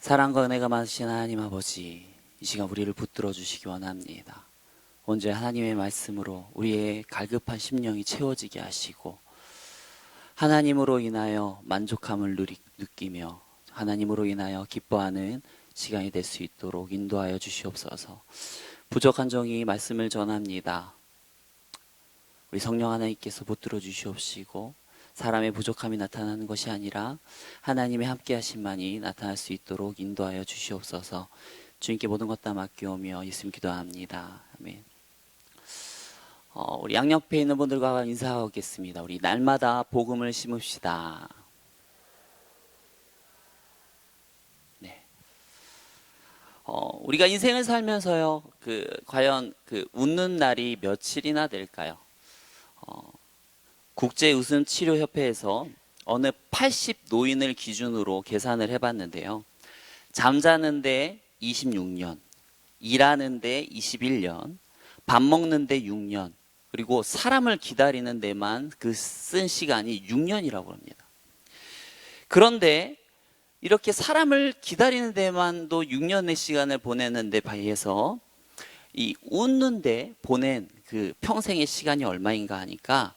사랑과 은혜가 많으신 하나님 아버지, 이 시간 우리를 붙들어 주시기 원합니다. 언제 하나님의 말씀으로 우리의 갈급한 심령이 채워지게 하시고 하나님으로 인하여 만족함을 느끼며 하나님으로 인하여 기뻐하는 시간이 될 수 있도록 인도하여 주시옵소서. 부족한 종이 말씀을 전합니다. 우리 성령 하나님께서 붙들어 주시옵시고 사람의 부족함이 나타나는 것이 아니라 하나님의 함께 하심만이 나타날 수 있도록 인도하여 주시옵소서. 주님께 모든 것 다 맡겨오며 예수님 기도합니다. 아멘. 우리 양옆에 있는 분들과 인사하겠습니다. 우리 날마다 복음을 심읍시다. 네. 우리가 인생을 살면서요, 과연 웃는 날이 며칠이나 될까요? 국제웃음치료협회에서 어느 80 노인을 기준으로 계산을 해봤는데요. 잠자는데 26년, 일하는데 21년, 밥 먹는데 6년, 그리고 사람을 기다리는 데만 쓴 시간이 6년이라고 합니다. 그런데 이렇게 사람을 기다리는 데만도 6년의 시간을 보내는데 비해서 이 웃는데 보낸 평생의 시간이 얼마인가 하니까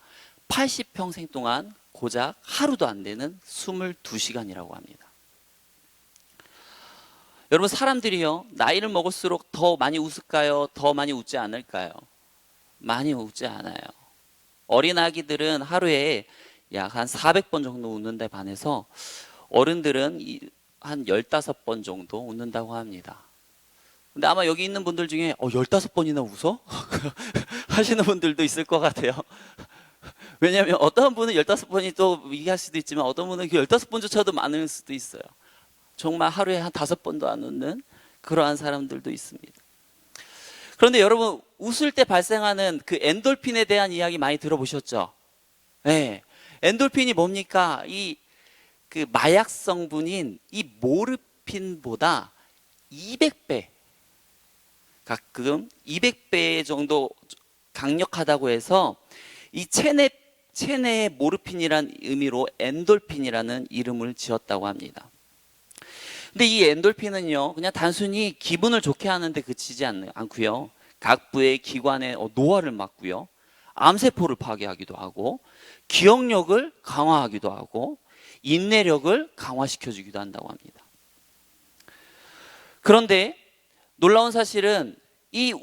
80평생 동안 고작 하루도 안 되는 22시간이라고 합니다. 여러분, 사람들이요, 나이를 먹을수록 더 많이 웃을까요? 더 많이 웃지 않을까요? 많이 웃지 않아요. 어린아기들은 하루에 약 한 400번 정도 웃는데 반해서 어른들은 한 15번 정도 웃는다고 합니다. 근데 아마 여기 있는 분들 중에 15번이나 웃어? 하시는 분들도 있을 것 같아요. 왜냐하면 어떤 분은 15번이 또 얘기할 수도 있지만 어떤 분은 15번조차도 많을 수도 있어요. 정말 하루에 한 5번도 안 웃는 그러한 사람들도 있습니다. 그런데 여러분, 웃을 때 발생하는 엔돌핀에 대한 이야기 많이 들어보셨죠? 네. 엔돌핀이 뭡니까? 마약 성분인 이 모르핀보다 200배, 가끔 200배 정도 강력하다고 해서 이 체내 모르핀이라는 의미로 엔돌핀이라는 이름을 지었다고 합니다. 근데 이 엔돌핀은요, 그냥 단순히 기분을 좋게 하는데 그치지 않고요, 각 부의 기관의 노화를 막고요, 암세포를 파괴하기도 하고, 기억력을 강화하기도 하고, 인내력을 강화시켜주기도 한다고 합니다. 그런데 놀라운 사실은 이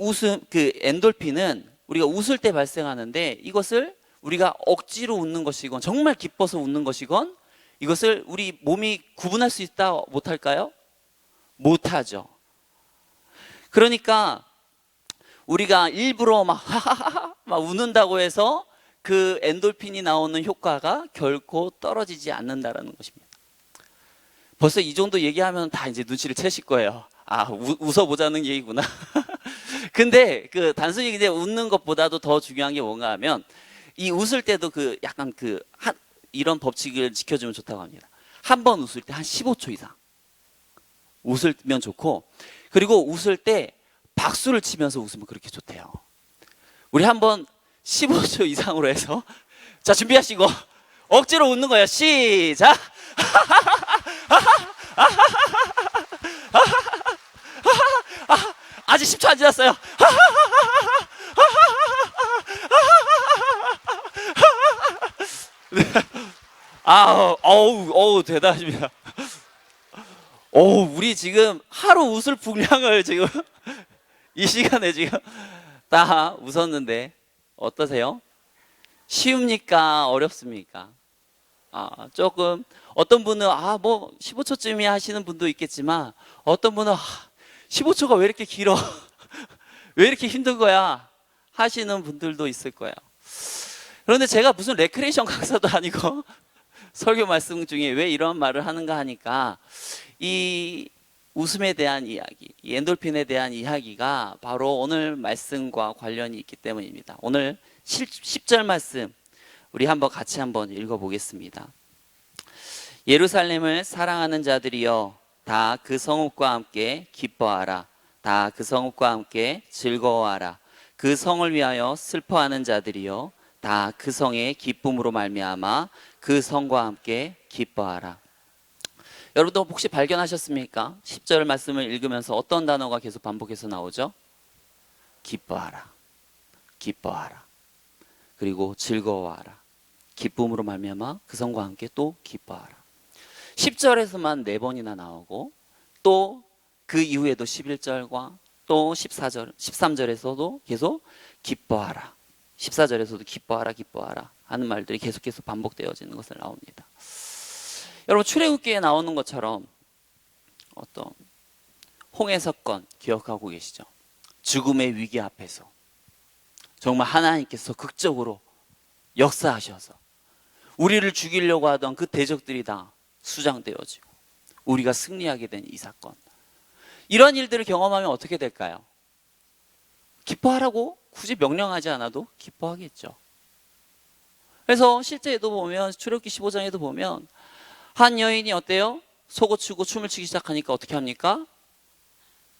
엔돌핀은 우리가 웃을 때 발생하는데 이것을 우리가 억지로 웃는 것이건 정말 기뻐서 웃는 것이건 이것을 우리 몸이 구분할 수 있다 못할까요? 못하죠. 그러니까 우리가 일부러 막 하하하 막 웃는다고 해서 그 엔돌핀이 나오는 효과가 결코 떨어지지 않는다라는 것입니다. 벌써 이 정도 얘기하면 다 이제 눈치를 채실 거예요. 웃어보자는 얘기구나. 근데 단순히 이제 웃는 것보다도 더 중요한 게 뭔가 하면 이 웃을 때도 약간 이런 법칙을 지켜주면 좋다고 합니다. 한 번 웃을 때 한 15초 이상 웃으면 좋고, 그리고 웃을 때 박수를 치면서 웃으면 그렇게 좋대요. 우리 한번 15초 이상으로 해서, 자, 준비하시고 억지로 웃는 거예요. 시작. 아직 10초 안 지났어요. 어우, 대단하십니다. 우리 지금 하루 웃을 분량을 지금 이 시간에 지금 다 웃었는데 어떠세요? 쉬웁니까? 어렵습니까? 조금, 어떤 분은 15초쯤이야 하시는 분도 있겠지만 어떤 분은 15초가 왜 이렇게 길어? 왜 이렇게 힘든 거야? 하시는 분들도 있을 거예요. 그런데 제가 무슨 레크레이션 강사도 아니고 설교 말씀 중에 왜 이런 말을 하는가 하니까 이 웃음에 대한 이야기, 이 엔돌핀에 대한 이야기가 바로 오늘 말씀과 관련이 있기 때문입니다. 오늘 10절 말씀 우리 같이 한번 읽어보겠습니다. 예루살렘을 사랑하는 자들이여, 다 그 성읍과 함께 기뻐하라. 다 그 성읍과 함께 즐거워하라. 그 성을 위하여 슬퍼하는 자들이여, 다 그 성의 기쁨으로 말미암아 그 성과 함께 기뻐하라. 여러분도 혹시 발견하셨습니까? 10절 말씀을 읽으면서 어떤 단어가 계속 반복해서 나오죠? 기뻐하라, 기뻐하라, 그리고 즐거워하라. 기쁨으로 말미암아 그 성과 함께 또 기뻐하라. 10절에서만 4번이나 나오고 또 그 이후에도 11절과 또 14절, 13절에서도 계속 기뻐하라. 14절에서도 기뻐하라, 기뻐하라 하는 말들이 계속해서 반복되어지는 것을 나옵니다. 여러분, 출애굽기에 나오는 것처럼 어떤 홍해 사건 기억하고 계시죠? 죽음의 위기 앞에서 정말 하나님께서 극적으로 역사하셔서 우리를 죽이려고 하던 그 대적들이 다 수장되어지고 우리가 승리하게 된 이 사건, 이런 일들을 경험하면 어떻게 될까요? 기뻐하라고 굳이 명령하지 않아도 기뻐하겠죠. 그래서 실제에도 보면 출애굽기 15장에도 보면 한 여인이 어때요? 속옷 추고 춤을 추기 시작하니까 어떻게 합니까?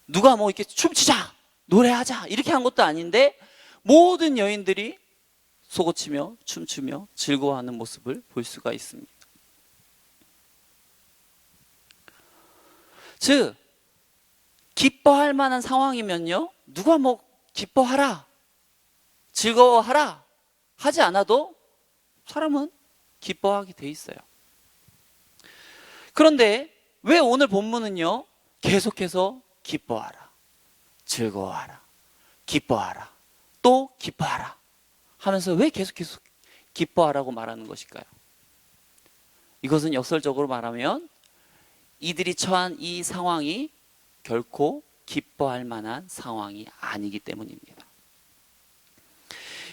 누가 뭐 이렇게 춤추자, 노래하자 이렇게 한 것도 아닌데 모든 여인들이 속옷치며 춤추며 즐거워하는 모습을 볼 수가 있습니다. 즉 기뻐할 만한 상황이면요, 누가 뭐 기뻐하라, 즐거워하라 하지 않아도 사람은 기뻐하게 돼 있어요. 그런데 왜 오늘 본문은요 계속해서 기뻐하라, 즐거워하라, 기뻐하라, 또 기뻐하라 하면서 왜 계속해서 기뻐하라고 말하는 것일까요? 이것은 역설적으로 말하면 이들이 처한 이 상황이 결코 기뻐할 만한 상황이 아니기 때문입니다.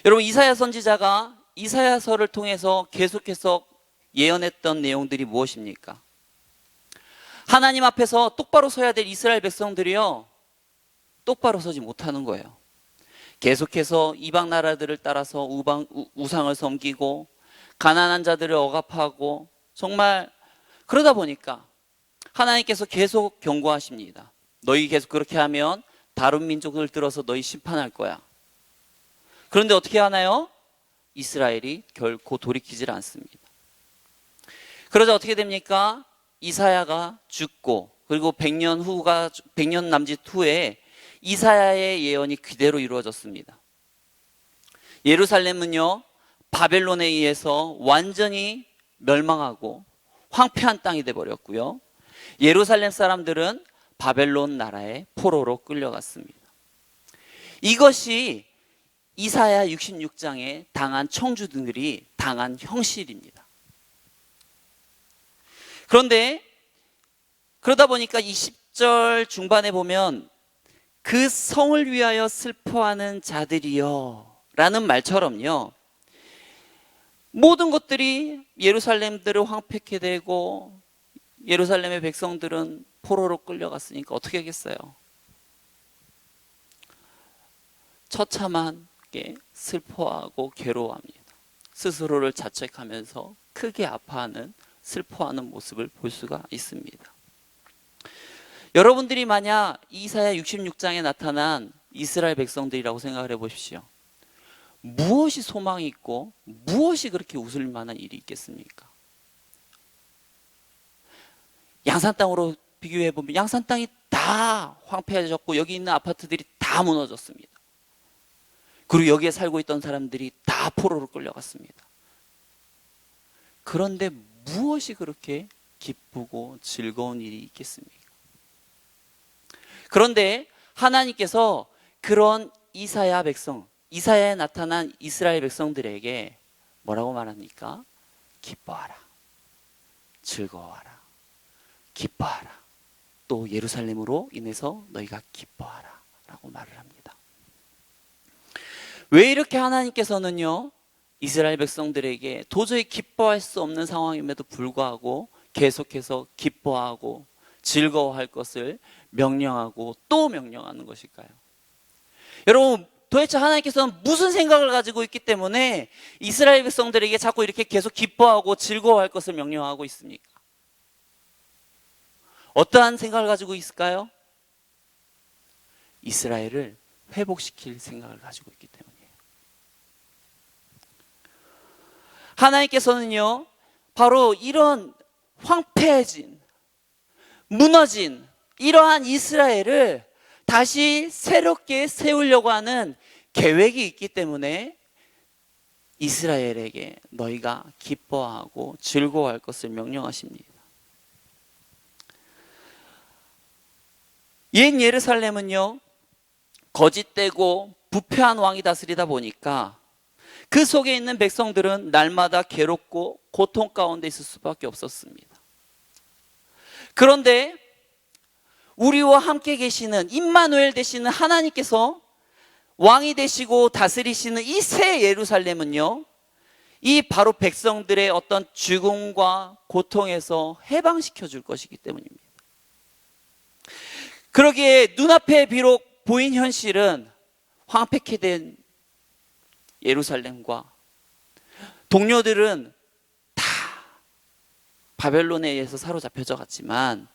여러분, 이사야 선지자가 이사야서를 통해서 계속해서 예언했던 내용들이 무엇입니까? 하나님 앞에서 똑바로 서야 될 이스라엘 백성들이요, 똑바로 서지 못하는 거예요. 계속해서 이방 나라들을 따라서 우상을 섬기고 가난한 자들을 억압하고, 정말 그러다 보니까 하나님께서 계속 경고하십니다. 너희 계속 그렇게 하면 다른 민족을 들어서 너희 심판할 거야. 그런데 어떻게 하나요? 이스라엘이 결코 돌이키질 않습니다. 그러자 어떻게 됩니까? 이사야가 죽고 그리고 100년 남짓 후에 이사야의 예언이 그대로 이루어졌습니다. 예루살렘은요 바벨론에 의해서 완전히 멸망하고 황폐한 땅이 되어버렸고요, 예루살렘 사람들은 바벨론 나라의 포로로 끌려갔습니다. 이것이 이사야 66장에 당한 청주들이 당한 형실입니다. 그런데 그러다 보니까 20절 중반에 보면 그 성을 위하여 슬퍼하는 자들이여 라는 말처럼요, 모든 것들이 예루살렘들을 황폐케 되고 예루살렘의 백성들은 포로로 끌려갔으니까 어떻게 하겠어요? 처참하게 슬퍼하고 괴로워합니다. 스스로를 자책하면서 크게 아파하는, 슬퍼하는 모습을 볼 수가 있습니다. 여러분들이 만약 이사야 66장에 나타난 이스라엘 백성들이라고 생각을 해보십시오. 무엇이 소망이 있고 무엇이 그렇게 웃을 만한 일이 있겠습니까? 양산 땅으로 비교해보면 양산 땅이 다 황폐해졌고 여기 있는 아파트들이 다 무너졌습니다. 그리고 여기에 살고 있던 사람들이 다 포로로 끌려갔습니다. 그런데 무엇이 그렇게 기쁘고 즐거운 일이 있겠습니까? 그런데 하나님께서 그런 이사야 백성, 이사야에 나타난 이스라엘 백성들에게 뭐라고 말합니까? 기뻐하라, 즐거워하라, 기뻐하라, 또 예루살렘으로 인해서 너희가 기뻐하라 라고 말을 합니다. 왜 이렇게 하나님께서는요 이스라엘 백성들에게 도저히 기뻐할 수 없는 상황임에도 불구하고 계속해서 기뻐하고 즐거워할 것을 명령하고 또 명령하는 것일까요? 여러분, 도대체 하나님께서는 무슨 생각을 가지고 있기 때문에 이스라엘 백성들에게 자꾸 이렇게 계속 기뻐하고 즐거워할 것을 명령하고 있습니까? 어떠한 생각을 가지고 있을까요? 이스라엘을 회복시킬 생각을 가지고 있기 때문이에요. 하나님께서는요 바로 이런 황폐해진, 무너진 이러한 이스라엘을 다시 새롭게 세우려고 하는 계획이 있기 때문에 이스라엘에게 너희가 기뻐하고 즐거워할 것을 명령하십니다. 옛 예루살렘은요, 거짓되고 부패한 왕이 다스리다 보니까 그 속에 있는 백성들은 날마다 괴롭고 고통 가운데 있을 수밖에 없었습니다. 그런데 우리와 함께 계시는 임마누엘 되시는 하나님께서 왕이 되시고 다스리시는 이 새 예루살렘은요, 이 바로 백성들의 어떤 죽음과 고통에서 해방시켜 줄 것이기 때문입니다. 그러기에 눈앞에 비록 보인 현실은 황폐케 된 예루살렘과 동료들은 다 바벨론에 의해서 사로잡혀져 갔지만,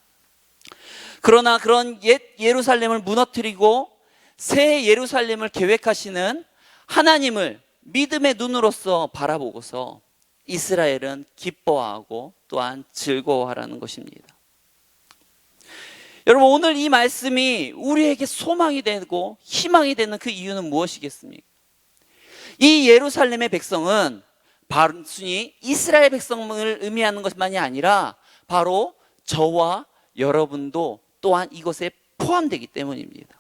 그러나 그런 옛 예루살렘을 무너뜨리고 새 예루살렘을 계획하시는 하나님을 믿음의 눈으로서 바라보고서 이스라엘은 기뻐하고 또한 즐거워하라는 것입니다. 여러분, 오늘 이 말씀이 우리에게 소망이 되고 희망이 되는 그 이유는 무엇이겠습니까? 이 예루살렘의 백성은 단순히 이스라엘 백성을 의미하는 것만이 아니라 바로 저와 여러분도 또한 이것에 포함되기 때문입니다.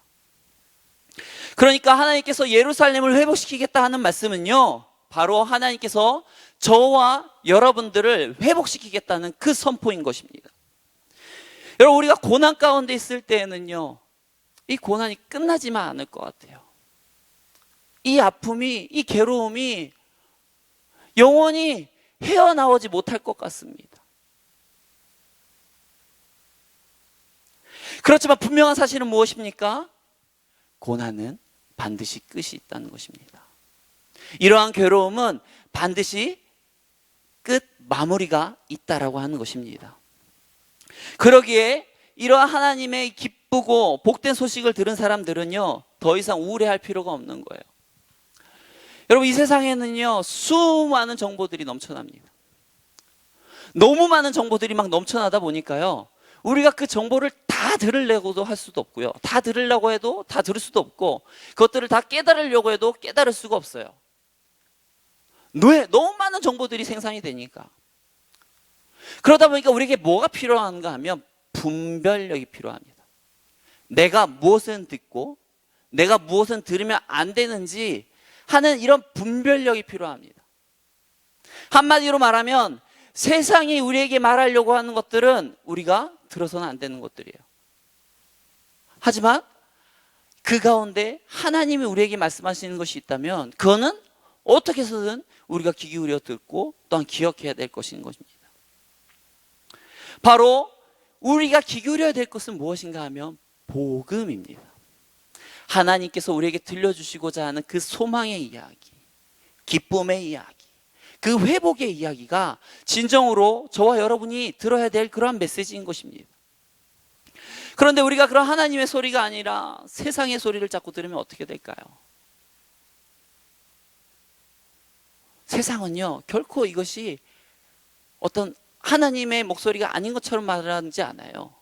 그러니까 하나님께서 예루살렘을 회복시키겠다 하는 말씀은요, 바로 하나님께서 저와 여러분들을 회복시키겠다는 그 선포인 것입니다. 여러분, 우리가 고난 가운데 있을 때에는요, 이 고난이 끝나지만 않을 것 같아요. 이 아픔이, 이 괴로움이 영원히 헤어나오지 못할 것 같습니다. 그렇지만 분명한 사실은 무엇입니까? 고난은 반드시 끝이 있다는 것입니다. 이러한 괴로움은 반드시 끝 마무리가 있다라고 하는 것입니다. 그러기에 이러한 하나님의 기쁘고 복된 소식을 들은 사람들은요, 더 이상 우울해할 필요가 없는 거예요. 여러분, 이 세상에는요, 수많은 정보들이 넘쳐납니다. 너무 많은 정보들이 막 넘쳐나다 보니까요, 우리가 그 정보를 다 들으려고도 할 수도 없고요, 다 들으려고 해도 다 들을 수도 없고, 그것들을 다 깨달으려고 해도 깨달을 수가 없어요. 너무 많은 정보들이 생산이 되니까. 그러다 보니까 우리에게 뭐가 필요한가 하면 분별력이 필요합니다. 내가 무엇은 듣고 내가 무엇은 들으면 안 되는지 하는 이런 분별력이 필요합니다. 한마디로 말하면 세상이 우리에게 말하려고 하는 것들은 우리가 들어서는 안 되는 것들이에요. 하지만 그 가운데 하나님이 우리에게 말씀하시는 것이 있다면 그거는 어떻게 해서든 우리가 귀 기울여 듣고 또한 기억해야 될 것인 것입니다. 바로 우리가 귀 기울여야 될 것은 무엇인가 하면 복음입니다. 하나님께서 우리에게 들려주시고자 하는 그 소망의 이야기, 기쁨의 이야기, 그 회복의 이야기가 진정으로 저와 여러분이 들어야 될 그러한 메시지인 것입니다. 그런데 우리가 그런 하나님의 소리가 아니라 세상의 소리를 자꾸 들으면 어떻게 될까요? 세상은요, 결코 이것이 어떤 하나님의 목소리가 아닌 것처럼 말하지 않아요.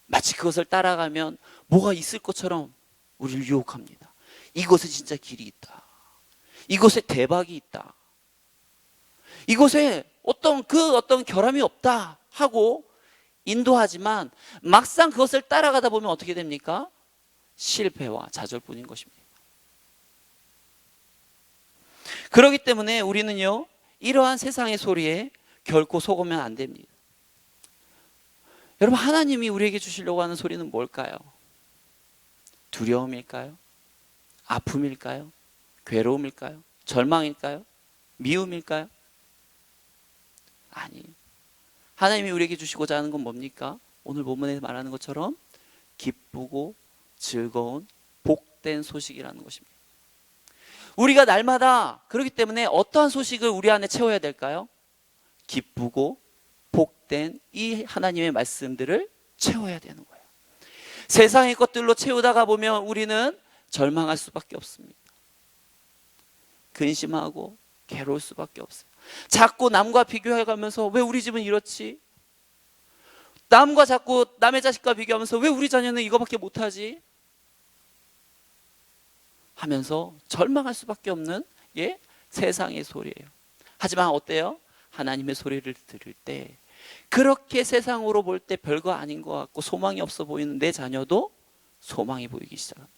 마치 그것을 따라가면 뭐가 있을 것처럼 우리를 유혹합니다. 이곳에 진짜 길이 있다. 이곳에 대박이 있다. 이곳에 어떤 결함이 없다 하고 인도하지만 막상 그것을 따라가다 보면 어떻게 됩니까? 실패와 좌절뿐인 것입니다. 그렇기 때문에 우리는요, 이러한 세상의 소리에 결코 속으면 안 됩니다. 여러분, 하나님이 우리에게 주시려고 하는 소리는 뭘까요? 두려움일까요? 아픔일까요? 괴로움일까요? 절망일까요? 미움일까요? 아니에요. 하나님이 우리에게 주시고자 하는 건 뭡니까? 오늘 본문에 말하는 것처럼 기쁘고 즐거운 복된 소식이라는 것입니다. 우리가 날마다 그렇기 때문에 어떠한 소식을 우리 안에 채워야 될까요? 기쁘고 복된 이 하나님의 말씀들을 채워야 되는 거예요. 세상의 것들로 채우다가 보면 우리는 절망할 수밖에 없습니다. 근심하고 괴로울 수밖에 없어요. 자꾸 남과 비교해가면서 왜 우리 집은 이렇지? 남과 자꾸 남의 자식과 비교하면서 왜 우리 자녀는 이거밖에 못하지? 하면서 절망할 수밖에 없는 세상의 소리예요. 하지만 어때요? 하나님의 소리를 들을 때 그렇게 세상으로 볼 때 별거 아닌 것 같고 소망이 없어 보이는 내 자녀도 소망이 보이기 시작합니다.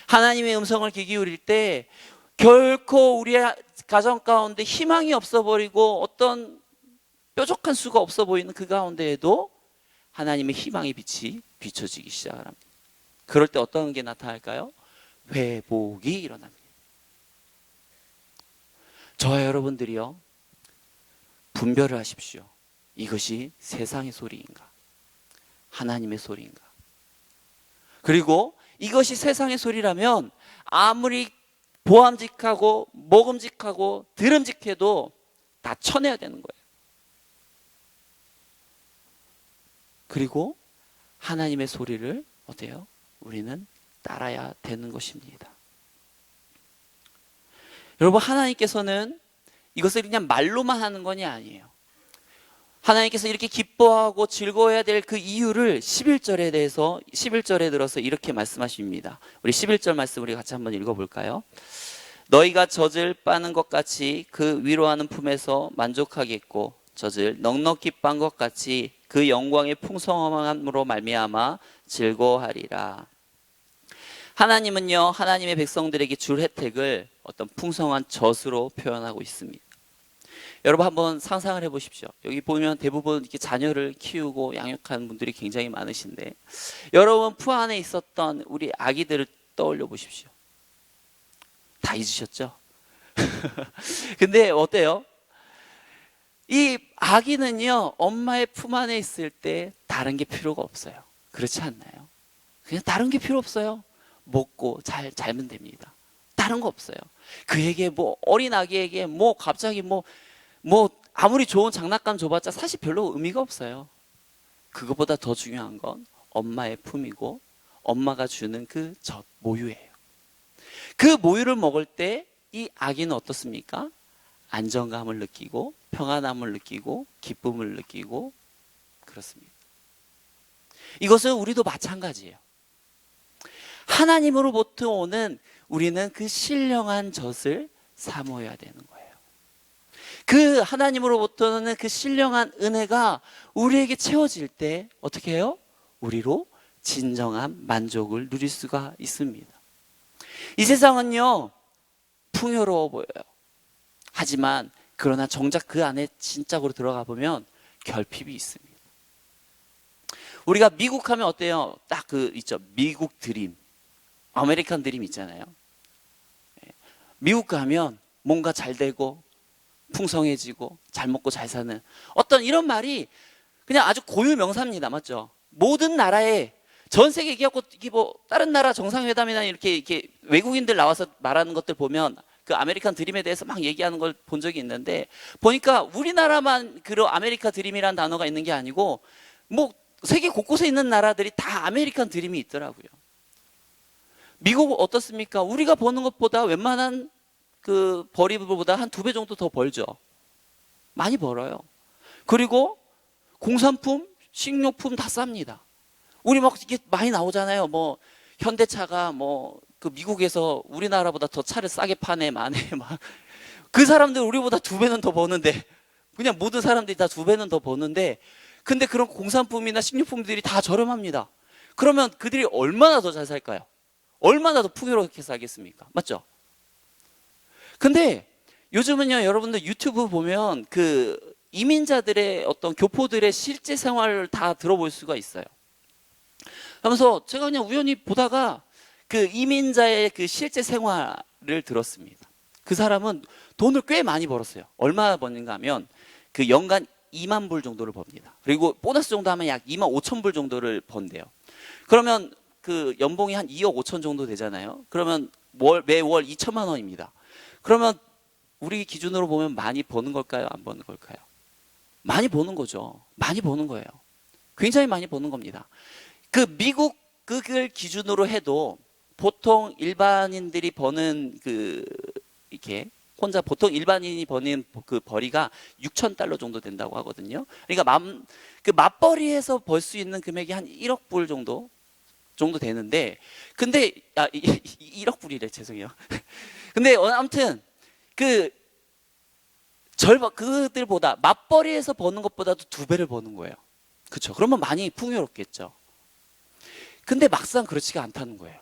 하나님의 음성을 귀 기울일 때 결코 우리의 가정 가운데 희망이 없어 버리고 어떤 뾰족한 수가 없어 보이는 그 가운데에도 하나님의 희망의 빛이 비춰지기 시작합니다. 그럴 때 어떤 게 나타날까요? 회복이 일어납니다. 저와 여러분들이요, 분별을 하십시오. 이것이 세상의 소리인가? 하나님의 소리인가? 그리고 이것이 세상의 소리라면 아무리 보암직하고 먹음직하고 들음직해도 다 쳐내야 되는 거예요. 그리고 하나님의 소리를 어때요? 우리는 따라야 되는 것입니다. 여러분, 하나님께서는 이것을 그냥 말로만 하는 것이 아니에요. 하나님께서 이렇게 기뻐하고 즐거워해야 될 그 이유를 11절에 대해서 11절에 들어서 이렇게 말씀하십니다. 우리 11절 말씀 우리 같이 한번 읽어볼까요? 너희가 젖을 빠는 것 같이 그 위로하는 품에서 만족하겠고 젖을 넉넉히 빤 것 같이 그 영광의 풍성함으로 말미암아 즐거워하리라. 하나님은요, 하나님의 백성들에게 줄 혜택을 어떤 풍성한 젖으로 표현하고 있습니다. 여러분 한번 상상을 해보십시오. 여기 보면 대부분 이렇게 자녀를 키우고 양육하는 분들이 굉장히 많으신데 여러분 품 안에 있었던 우리 아기들을 떠올려 보십시오. 다 잊으셨죠? 근데 어때요? 이 아기는요, 엄마의 품 안에 있을 때 다른 게 필요가 없어요. 그렇지 않나요? 그냥 다른 게 필요 없어요. 먹고 잘 자면 됩니다. 다른 거 없어요. 그에게 어린 아기에게 갑자기 아무리 좋은 장난감 줘봤자 사실 별로 의미가 없어요. 그것보다 더 중요한 건 엄마의 품이고 엄마가 주는 그 젖, 모유예요. 그 모유를 먹을 때 이 아기는 어떻습니까? 안정감을 느끼고 평안함을 느끼고 기쁨을 느끼고 그렇습니다. 이것은 우리도 마찬가지예요. 하나님으로부터 오는 우리는 그 신령한 젖을 사모해야 되는 거예요. 그 하나님으로부터는 그 신령한 은혜가 우리에게 채워질 때 어떻게 해요? 우리로 진정한 만족을 누릴 수가 있습니다. 이 세상은요, 풍요로워 보여요. 하지만 그러나 정작 그 안에 진짜로 들어가 보면 결핍이 있습니다. 우리가 미국 하면 어때요? 딱 있죠. 미국 드림, 아메리칸 드림 있잖아요. 미국 가면 뭔가 잘 되고 풍성해지고 잘 먹고 잘 사는 어떤 이런 말이 그냥 아주 고유 명사입니다. 맞죠? 모든 나라에 전 세계 얘기하고 다른 나라 정상회담이나 이렇게 외국인들 나와서 말하는 것들 보면 그 아메리칸 드림에 대해서 막 얘기하는 걸 본 적이 있는데 보니까 우리나라만 그런 아메리칸 드림이라는 단어가 있는 게 아니고 세계 곳곳에 있는 나라들이 다 아메리칸 드림이 있더라고요. 미국은 어떻습니까? 우리가 버는 것보다 웬만한 그 벌이보다 한 2배 정도 더 벌죠. 많이 벌어요. 그리고 공산품, 식료품 다 쌉니다. 우리 이게 많이 나오잖아요. 현대차가 그 미국에서 우리나라보다 더 차를 싸게 파네, 마네, 그 사람들 우리보다 2배는 더 버는데, 그냥 모든 사람들이 다 2배는 더 버는데, 근데 그런 공산품이나 식료품들이 다 저렴합니다. 그러면 그들이 얼마나 더 잘 살까요? 얼마나 더 풍요롭게 살겠습니까? 맞죠? 근데 요즘은요, 여러분들 유튜브 보면 그 이민자들의 어떤 교포들의 실제 생활을 다 들어볼 수가 있어요. 하면서 제가 그냥 우연히 보다가 그 이민자의 그 실제 생활을 들었습니다. 그 사람은 돈을 꽤 많이 벌었어요. 얼마 버는가 하면 그 연간 2만 불 정도를 법니다. 그리고 보너스 정도 하면 약 2만 5천 불 정도를 번대요. 그러면 그 연봉이 한 2억 5천 정도 되잖아요. 그러면 매월 2천만 원입니다. 그러면 우리 기준으로 보면 많이 버는 걸까요? 안 버는 걸까요? 많이 버는 거죠. 많이 버는 거예요. 굉장히 많이 버는 겁니다. 그 미국 그걸 기준으로 해도 보통 일반인들이 버는 이렇게 혼자 보통 일반인이 버는 그 벌이가 6천 달러 정도 된다고 하거든요. 그러니까 그 맞벌이에서 벌 수 있는 금액이 한 1억 불 정도 되는데, 근데 1억 불이래, 죄송해요. 근데 아무튼 그 그들보다 맞벌이에서 버는 것보다도 2배를 버는 거예요. 그렇죠? 그러면 많이 풍요롭겠죠. 근데 막상 그렇지가 않다는 거예요.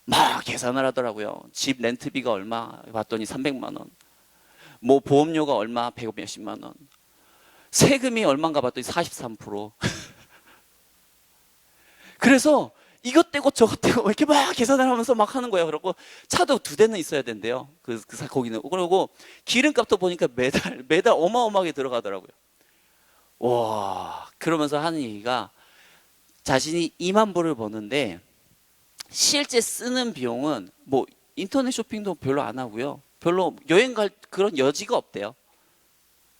막 계산을 하더라고요. 집 렌트비가 얼마 봤더니 300만 원. 뭐 보험료가 얼마 100 몇십만 원. 세금이 얼마인가 봤더니 43%. 그래서 이것 떼고 저것 떼고 이렇게 막 계산을 하면서 막 하는 거예요. 그리고 차도 2대는 있어야 된대요. 거기는. 그리고 기름값도 보니까 매달 어마어마하게 들어가더라고요. 와, 그러면서 하는 얘기가 자신이 2만 불을 버는데 실제 쓰는 비용은 뭐 인터넷 쇼핑도 별로 안 하고요. 별로 여행 갈 그런 여지가 없대요.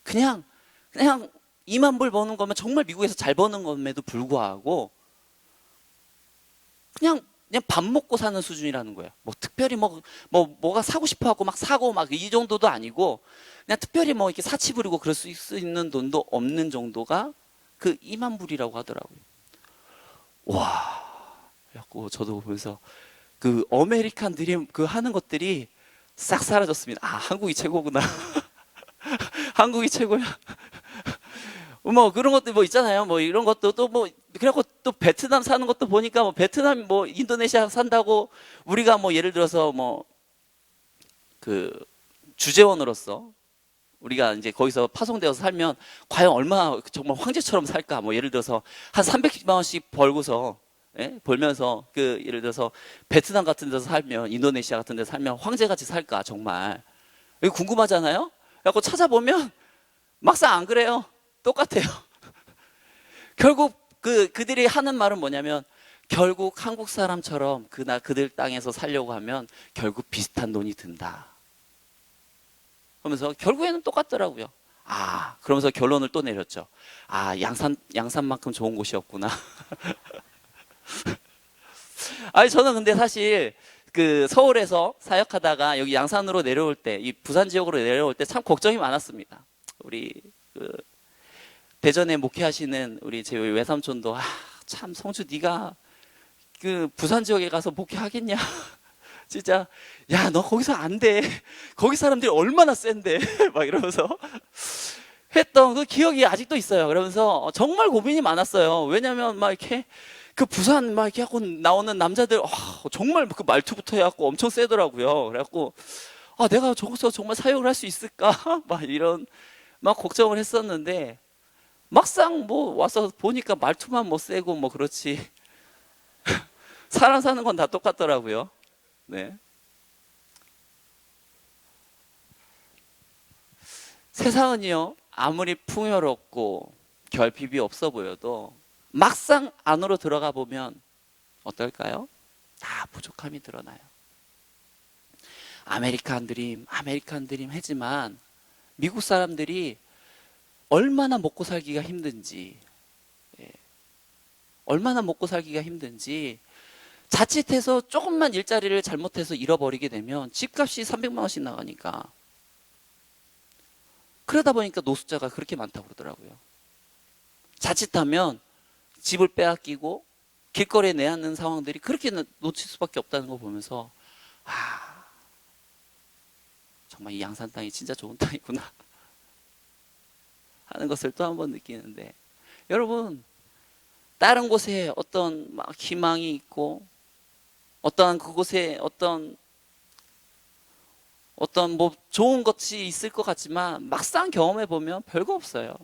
그냥 2만 불 버는 거면 정말 미국에서 잘 버는 것에도 불구하고 그냥 밥 먹고 사는 수준이라는 거예요. 뭐 특별히 뭐가 사고 싶어 하고 막 사고 막 이 정도도 아니고 그냥 특별히 뭐 이렇게 사치 부리고 그럴 수 있는 돈도 없는 정도가 그 2만 불이라고 하더라고요. 와. 그래갖고 저도 보면서 그 아메리칸 드림 그 하는 것들이 싹 사라졌습니다. 아, 한국이 최고구나. 한국이 최고야. 뭐 그런 것도 뭐 있잖아요. 뭐 이런 것도 또 뭐 그래갖고 또 베트남 사는 것도 보니까 뭐 베트남 뭐 인도네시아 산다고 우리가 뭐 예를 들어서 뭐 그 주재원으로서 우리가 이제 거기서 파송되어서 살면 과연 얼마 정말 황제처럼 살까? 뭐 예를 들어서 한 300만 원씩 벌고서 벌면서 그 예를 들어서 베트남 같은 데서 살면 인도네시아 같은 데서 살면 황제같이 살까 정말 이거 궁금하잖아요. 그래갖고 찾아보면 막상 안 그래요. 똑같아요. 결국 그들이 하는 말은 뭐냐면 결국 한국 사람처럼 그들 땅에서 살려고 하면 결국 비슷한 돈이 든다. 그러면서 결국에는 똑같더라고요. 아, 그러면서 결론을 또 내렸죠. 아, 양산만큼 좋은 곳이 없구나. 아니, 저는 근데 사실 그 서울에서 사역하다가 여기 양산으로 내려올 때, 이 부산 지역으로 내려올 때 참 걱정이 많았습니다. 우리 그 대전에 목회하시는 우리 제 외삼촌도 참 성주 네가 그 부산 지역에 가서 목회하겠냐? 진짜 야, 너 거기서 안 돼. 거기 사람들이 얼마나 센데 막 이러면서 했던 그 기억이 아직도 있어요. 그러면서 정말 고민이 많았어요. 왜냐면 막 이렇게 그 부산 막 이렇게 하고 나오는 남자들 정말 그 말투부터 해갖고 엄청 세더라고요. 그래갖고 내가 저기서 정말 사역을 할 수 있을까? 막 이런 막 걱정을 했었는데 막상 뭐 와서 보니까 말투만 뭐 세고 뭐 그렇지 사람 사는 건 다 똑같더라고요. 네. 세상은요 아무리 풍요롭고 결핍이 없어 보여도 막상 안으로 들어가 보면 어떨까요? 다 부족함이 드러나요. 아메리칸 드림 하지만 미국 사람들이 얼마나 먹고 살기가 힘든지, 얼마나 먹고 살기가 힘든지 자칫해서 조금만 일자리를 잘못해서 잃어버리게 되면 집값이 300만 원씩 나가니까 그러다 보니까 노숙자가 그렇게 많다고 그러더라고요. 자칫하면 집을 빼앗기고 길거리에 내놓는 상황들이 그렇게 놓칠 수밖에 없다는 거 보면서 정말 이 양산 땅이 진짜 좋은 땅이구나 하는 것을 또 한 번 느끼는데 여러분 다른 곳에 어떤 막 희망이 있고 어떠한 그곳에 어떤 뭐 좋은 것이 있을 것 같지만 막상 경험해 보면 별거 없어요.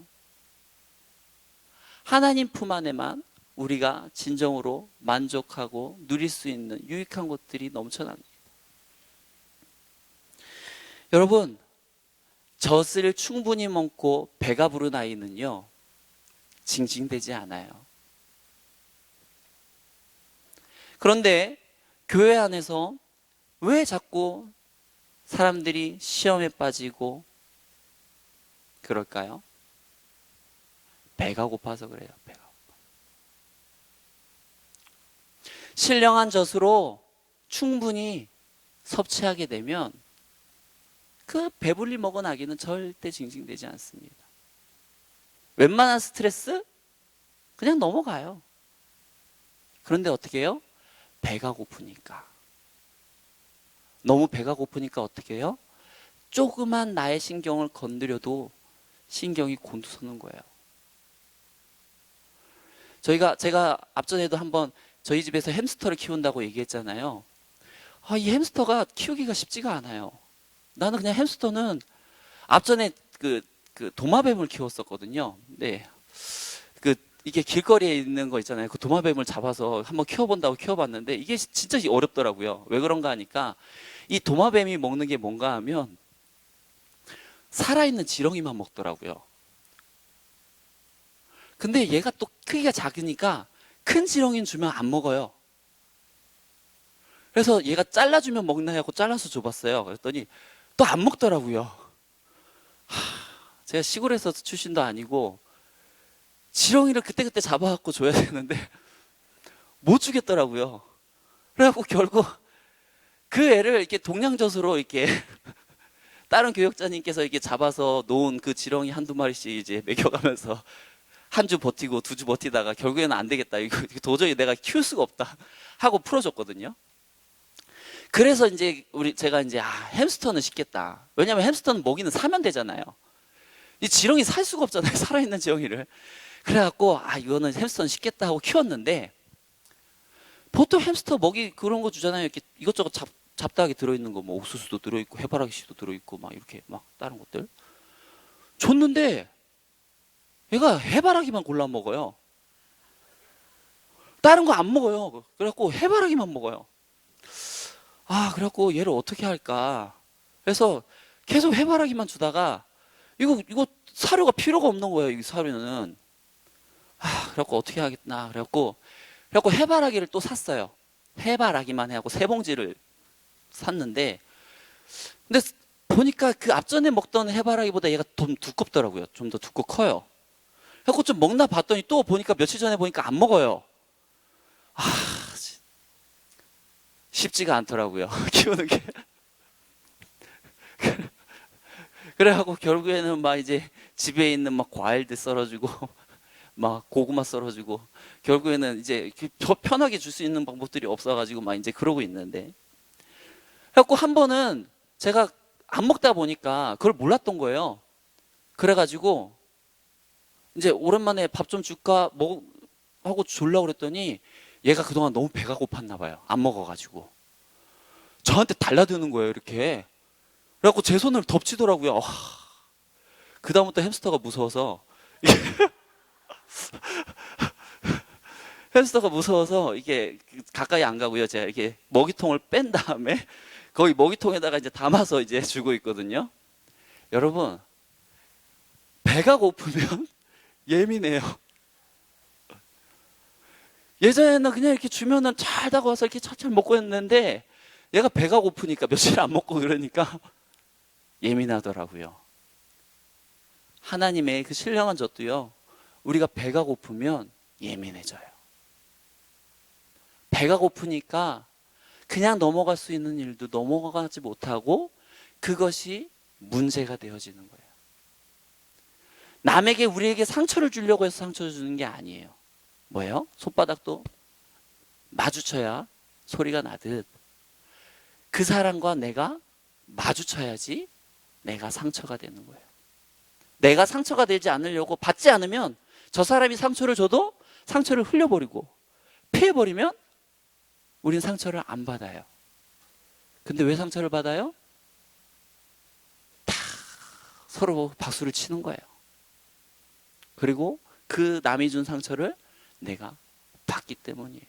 하나님 품 안에만 우리가 진정으로 만족하고 누릴 수 있는 유익한 것들이 넘쳐납니다. 여러분, 젖을 충분히 먹고 배가 부른 아이는요 징징대지 않아요. 그런데 교회 안에서 왜 자꾸 사람들이 시험에 빠지고 그럴까요? 배가 고파서 그래요. 배가 고파. 신령한 젖으로 충분히 섭취하게 되면 그 배불리 먹은 아기는 절대 징징대지 않습니다. 웬만한 스트레스 그냥 넘어가요. 그런데 어떻게 해요? 배가 고프니까. 너무 배가 고프니까 어떻게 해요? 조그만 나의 신경을 건드려도 신경이 곤두서는 거예요. 제가 앞전에도 한번 저희 집에서 햄스터를 키운다고 얘기했잖아요. 이 햄스터가 키우기가 쉽지가 않아요. 나는 그냥 햄스터는 앞전에 그 도마뱀을 키웠었거든요. 네. 이게 길거리에 있는 거 있잖아요. 그 도마뱀을 잡아서 한번 키워본다고 키워봤는데 이게 진짜 어렵더라고요. 왜 그런가 하니까 이 도마뱀이 먹는 게 뭔가 하면 살아있는 지렁이만 먹더라고요. 근데 얘가 또 크기가 작으니까 큰 지렁이는 주면 안 먹어요. 그래서 얘가 잘라주면 먹나 하고 잘라서 줘봤어요. 그랬더니 또 안 먹더라고요. 제가 시골에서 출신도 아니고 지렁이를 그때그때 잡아갖고 줘야 되는데 못 주겠더라고요. 그래갖고 결국 그 애를 이렇게 동양젖으로 이렇게 다른 교육자님께서 이렇게 잡아서 놓은 그 지렁이 한두 마리씩 이제 먹여가면서 한 주 버티고 두 주 버티다가 결국에는 안 되겠다. 이거 도저히 내가 키울 수가 없다 하고 풀어줬거든요. 그래서 이제 제가 이제 햄스터는 쉽겠다. 왜냐면 햄스터는 먹이는 사면 되잖아요. 이 지렁이 살 수가 없잖아요. 살아있는 지렁이를. 그래갖고 이거는 햄스터는 쉽겠다 하고 키웠는데 보통 햄스터 먹이 그런 거 주잖아요. 이렇게 이것저것 잡다하게 들어있는 거, 뭐 옥수수도 들어있고 해바라기 씨도 들어있고 막 이렇게 막 다른 것들 줬는데 얘가 해바라기만 골라 먹어요. 다른 거 안 먹어요. 그래갖고 해바라기만 먹어요. 그래갖고 얘를 어떻게 할까? 그래서 계속 해바라기만 주다가 이거 사료가 필요가 없는 거예요. 이 사료는. 그래갖고 어떻게 하겠나? 그래갖고 해바라기를 또 샀어요. 해바라기만 해갖고 3봉지를 샀는데, 근데 보니까 그 앞전에 먹던 해바라기보다 얘가 좀 두껍더라고요. 좀 더 두껍고 커요. 그래갖고 좀 먹나 봤더니 또 보니까 며칠 전에 보니까 안 먹어요. 쉽지가 않더라고요. 키우는 게. 그래갖고 결국에는 막 이제 집에 있는 막 과일들 썰어주고 막 고구마 썰어주고 결국에는 이제 더 편하게 줄 수 있는 방법들이 없어가지고 막 이제 그러고 있는데, 그래갖고 한 번은 제가 안 먹다 보니까 그걸 몰랐던 거예요. 그래가지고 이제 오랜만에 밥 좀 줄까 하고 주려고 그랬더니 얘가 그동안 너무 배가 고팠나 봐요. 안 먹어가지고 저한테 달라드는 거예요. 이렇게. 그래갖고 제 손을 덮치더라고요. 그 다음부터 햄스터가 무서워서 햄스터가 무서워서 이게 가까이 안 가고요. 제가 이렇게 먹이통을 뺀 다음에 거기 먹이통에다가 이제 담아서 이제 주고 있거든요. 여러분, 배가 고프면 예민해요. 예전에는 그냥 이렇게 주면은 잘 다가와서 이렇게 천천히 먹고 했는데 얘가 배가 고프니까 며칠 안 먹고 그러니까 예민하더라고요. 하나님의 그 신령한 젖도요, 우리가 배가 고프면 예민해져요. 배가 고프니까 그냥 넘어갈 수 있는 일도 넘어가지 못하고 그것이 문제가 되어지는 거예요. 남에게 우리에게 상처를 주려고 해서 상처를 주는 게 아니에요. 뭐예요? 손바닥도 마주쳐야 소리가 나듯 그 사람과 내가 마주쳐야지 내가 상처가 되는 거예요. 내가 상처가 되지 않으려고 받지 않으면 저 사람이 상처를 줘도 상처를 흘려버리고 피해버리면 우린 상처를 안 받아요. 근데 왜 상처를 받아요? 다 서로 박수를 치는 거예요. 그리고 그 남이 준 상처를 내가 받기 때문이에요.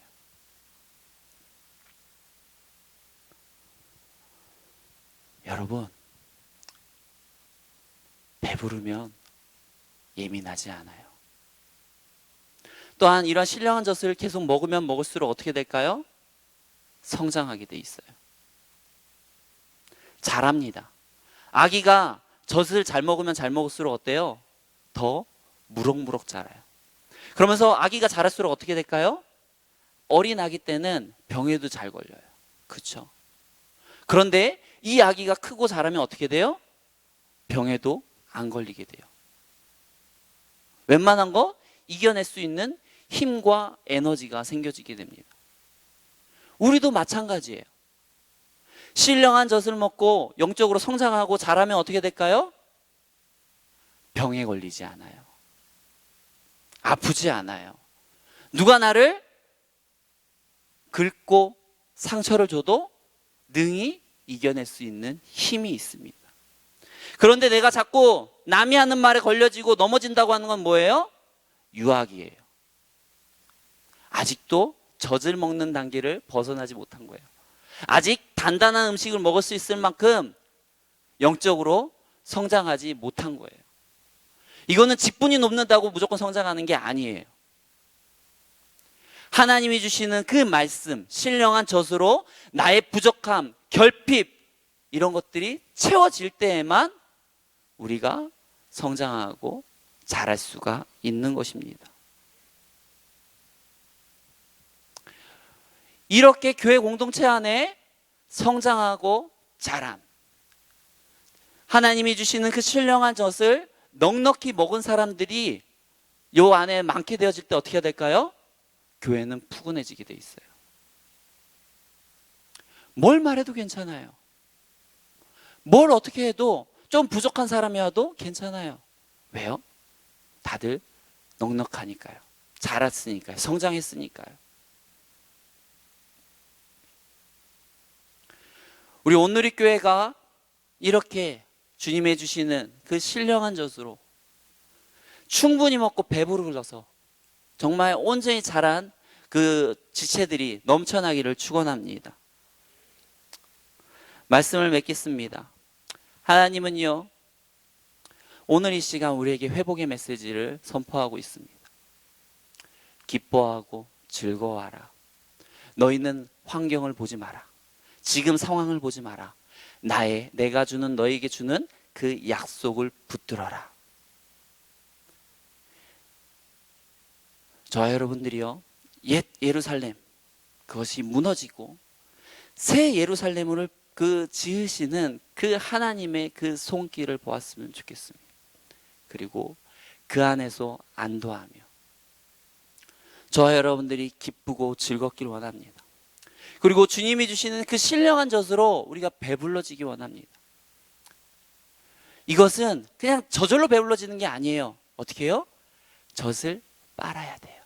여러분, 배부르면 예민하지 않아요. 또한 이러한 신령한 젖을 계속 먹으면 먹을수록 어떻게 될까요? 성장하게 돼 있어요. 자랍니다. 아기가 젖을 잘 먹으면 잘 먹을수록 어때요? 더 무럭무럭 자라요. 그러면서 아기가 자랄수록 어떻게 될까요? 어린 아기 때는 병에도 잘 걸려요. 그렇죠? 그런데 이 아기가 크고 자라면 어떻게 돼요? 병에도 안 걸리게 돼요. 웬만한 거 이겨낼 수 있는 힘과 에너지가 생겨지게 됩니다. 우리도 마찬가지예요. 신령한 젖을 먹고 영적으로 성장하고 자라면 어떻게 될까요? 병에 걸리지 않아요. 아프지 않아요. 누가 나를 긁고 상처를 줘도 능히 이겨낼 수 있는 힘이 있습니다. 그런데 내가 자꾸 남이 하는 말에 걸려지고 넘어진다고 하는 건 뭐예요? 유학이에요. 아직도 젖을 먹는 단계를 벗어나지 못한 거예요. 아직 단단한 음식을 먹을 수 있을 만큼 영적으로 성장하지 못한 거예요. 이거는 직분이 높는다고 무조건 성장하는 게 아니에요. 하나님이 주시는 그 말씀, 신령한 젖으로 나의 부족함, 결핍 이런 것들이 채워질 때에만 우리가 성장하고 자랄 수가 있는 것입니다. 이렇게 교회 공동체 안에 성장하고 자란, 하나님이 주시는 그 신령한 젖을 넉넉히 먹은 사람들이 요 안에 많게 되어질 때 어떻게 될까요? 교회는 푸근해지게 돼 있어요. 뭘 말해도 괜찮아요. 뭘 어떻게 해도 좀 부족한 사람이어도 괜찮아요. 왜요? 다들 넉넉하니까요. 자랐으니까요. 성장했으니까요. 우리 온누리 교회가 이렇게 주님이 주시는 그 신령한 젖으로 충분히 먹고 배부르러서 정말 온전히 자란 그 지체들이 넘쳐나기를 축원합니다. 말씀을 맺겠습니다. 하나님은요, 오늘 이 시간 우리에게 회복의 메시지를 선포하고 있습니다. 기뻐하고 즐거워하라. 너희는 환경을 보지 마라. 지금 상황을 보지 마라. 내가 주는 너에게 주는 그 약속을 붙들어라. 저와 여러분들이요, 옛 예루살렘 그것이 무너지고 새 예루살렘을 지으시는 그 하나님의 그 손길을 보았으면 좋겠습니다. 그리고 그 안에서 안도하며 저와 여러분들이 기쁘고 즐겁길 원합니다. 그리고 주님이 주시는 그 신령한 젖으로 우리가 배불러지기 원합니다. 이것은 그냥 저절로 배불러지는 게 아니에요. 어떻게 해요? 젖을 빨아야 돼요.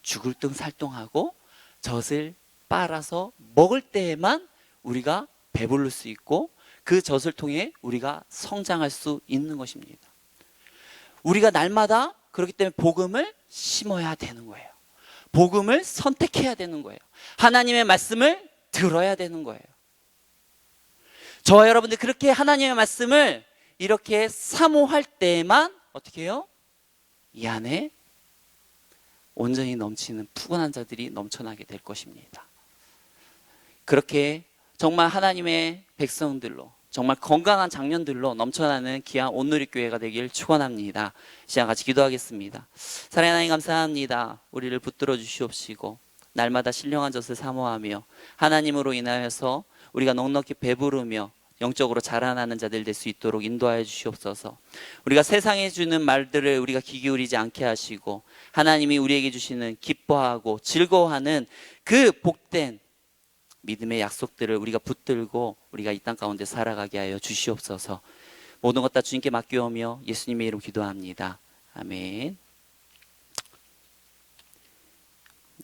죽을 등 살동하고 젖을 빨아서 먹을 때에만 우리가 배부를 수 있고 그 젖을 통해 우리가 성장할 수 있는 것입니다. 우리가 날마다 그렇기 때문에 복음을 심어야 되는 거예요. 복음을 선택해야 되는 거예요. 하나님의 말씀을 들어야 되는 거예요. 저와 여러분들 그렇게 하나님의 말씀을 이렇게 사모할 때에만 어떻게 해요? 이 안에 온전히 넘치는 푸근한 자들이 넘쳐나게 될 것입니다. 그렇게 정말 하나님의 백성들로 정말 건강한 장년들로 넘쳐나는 귀한 온누리 교회가 되길 축원합니다. 시간 같이 기도하겠습니다. 사랑하는 하나님 감사합니다. 우리를 붙들어 주시옵시고 날마다 신령한 젖을 사모하며 하나님으로 인하여서 우리가 넉넉히 배부르며 영적으로 자라나는 자들 될 수 있도록 인도하여 주시옵소서. 우리가 세상에 주는 말들을 우리가 귀 기울이지 않게 하시고 하나님이 우리에게 주시는 기뻐하고 즐거워하는 그 복된 믿음의 약속들을 우리가 붙들고 우리가 이 땅 가운데 살아가게 하여 주시옵소서. 모든 것 다 주님께 맡겨오며 예수님의 이름으로 기도합니다. 아멘.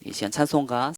이 시간 찬송가